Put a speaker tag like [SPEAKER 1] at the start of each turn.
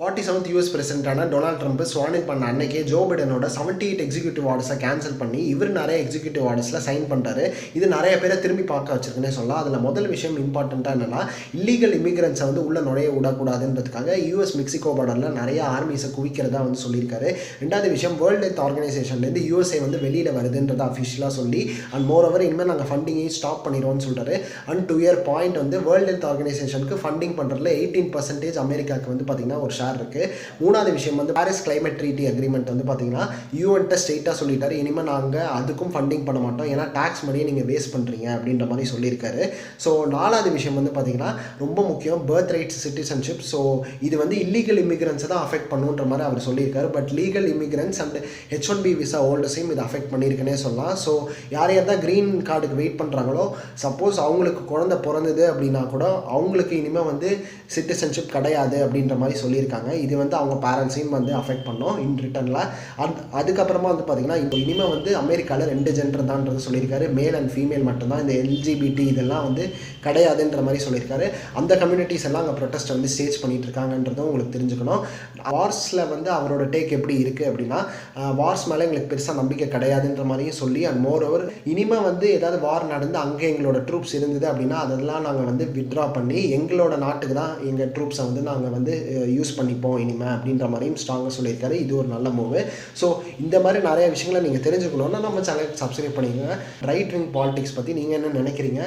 [SPEAKER 1] 47th US பிரசிடென்ட்டான Donald Trump ஸ்வானின் பண்ண அன்னைக்கே Joe பிடனோட 78 executive ஆர்டர்ஸை cancel பண்ணி இவர் நிறைய எக்ஸிக்யூட்டிவ் ஆர்டர்ஸில் சைன் பண்ணுறாரு. இது நிறைய பேரை திரும்பி பார்க்க வச்சிருக்குன்னே சொல்லலாம். அதில் முதல் விஷயம் இம்பார்ட்டண்ட்டாக என்னென்னா, இல்லீகல் இமிகிரன்ஸை வந்து உள்ளே நுழைய விடக்கூடாதுன்றதுக்காக யூஎஸ் மெக்சிகோ பார்டரில் நிறைய ஆர்மிஸை குவிக்கிறதா வந்து சொல்லியிருக்காரு. ரெண்டாவது விஷயம், வேர்ல்டு ஹெல்த் ஆர்கனைசேஷன்லேருந்து யூஎஸ்ஏ வந்து வெளியில் வருதுன்றதை அஃபிஷியலாக சொல்லி, அண்ட் மோர் ஓவர் இனிமேல் நாங்கள் ஃபண்டிங்கையும் ஸ்டாப் பண்ணிடுவோம்னு சொல்கிறாரு. அண்ட் டு இயர் பாயிண்ட் வந்து வேர்ல்டு ஹெல்த் ஆர்கனைசேஷனுக்கு ஃபண்டிங் பண்ணுறதுல 18% அமெரிக்காவுக்கு வந்து பார்த்திங்கன்னா ஒரு ஷேர் இருக்குது. மூணாவது விஷயம் வந்து பாரிஸ் கிளைமேட் ட்ரீட்டி அக்ரிமெண்ட் வந்து பார்த்தீங்கன்னா யூஎன்ட்ட ஸ்ட்ரெயிட்டாக சொல்லிட்டாரு, இனிமேல் நாங்கள் அதுக்கும் ஃபண்டிங் பண்ண மாட்டோம், ஏன்னா டேக்ஸ் மணியை நீங்கள் வேஸ்ட் பண்ணுறீங்க அப்படின்ற மாதிரி சொல்லியிருக்காரு. ஸோ நாலாவது விஷயம் வந்து பார்த்தீங்கன்னா ரொம்ப முக்கியம், பர்த் ரைட்ஸ் சிட்டிசன்ஷிப். ஸோ இது வந்து இல்லீகல் இமிகிரன்ஸை தான் அஃபெக்ட் பண்ணுன்ற மாதிரி அவர் சொல்லியிருக்காரு. But legal immigrants and H1B visa ஹோல்டர்ஸையும் இது அஃபெக்ட் பண்ணியிருக்குன்னே சொல்லலாம். ஸோ யார் யார் தான் க்ரீன் கார்டுக்கு வெயிட் பண்ணுறாங்களோ, சப்போஸ் அவங்களுக்கு குழந்தை பிறந்தது அப்படின்னா கூட அவங்களுக்கு இனிமேல் வந்து சிட்டிசன்ஷிப் கிடையாது அப்படின்ற மாதிரி சொல்லியிருக்காங்க. இது வந்து அவங்க பேரண்ட்ஸையும் வந்து அஃபெக்ட் பண்ணோம் இன் ரிட்டர்னில். அதுக்கப்புறமா வந்து பார்த்திங்கன்னா இப்போ இனிமேல் வந்து அமெரிக்காவில் 2 ஜெண்டர் தான்றது சொல்லியிருக்காரு, மேல் அண்ட் ஃபீமேல் மட்டும்தான். இந்த LGBT இதெல்லாம் வந்து கிடையாதுன்ற மாதிரி சொல்லியிருக்காரு. அந்த கம்யூனிட்டிஸ் எல்லாம் அங்கே ப்ரொட்டஸ்ட் வந்து ஸ்டேஜ் பண்ணிட்டு இருக்காங்கன்றதும் உங்களுக்கு தெரிஞ்சுக்கணும். வார்ஸில் வந்து அவரோட டேக் எப்படி இருக்குது அப்படின்னா, வார்ஸ் மேலே எங்களுக்கு பெருசாக நம்பிக்கை கிடையாதுன்ற மாதிரியும் சொல்லி, அண்ட் மோர் ஓவர் இனிமேல் வந்து ஏதாவது வார் நடந்து அங்கே எங்களோட ட்ரூப்ஸ் இருந்தது அப்படின்னா அதெல்லாம் நாங்கள் வந்து வித்ட்ரா பண்ணி எங்களோட நாட்டுக்கு தான் எங்கள் ட்ரூப்ஸை வந்து நாங்கள் வந்து யூஸ் பண்ணிப்போம் இனிமேல் அப்படின்ற மாதிரியும் ஸ்ட்ராங்காக சொல்லியிருக்காரு. இது ஒரு நல்ல மூவு. ஸோ இந்த மாதிரி நிறைய விஷயங்களை நீங்கள் தெரிஞ்சுக்கணுன்னா நம்ம சேனலுக்கு சப்ஸ்கிரைப் பண்ணிக்கோங்க. ரைட் விங் பாலிடிக்ஸ் பற்றி நீங்கள் என்ன நினைக்கிறீங்க?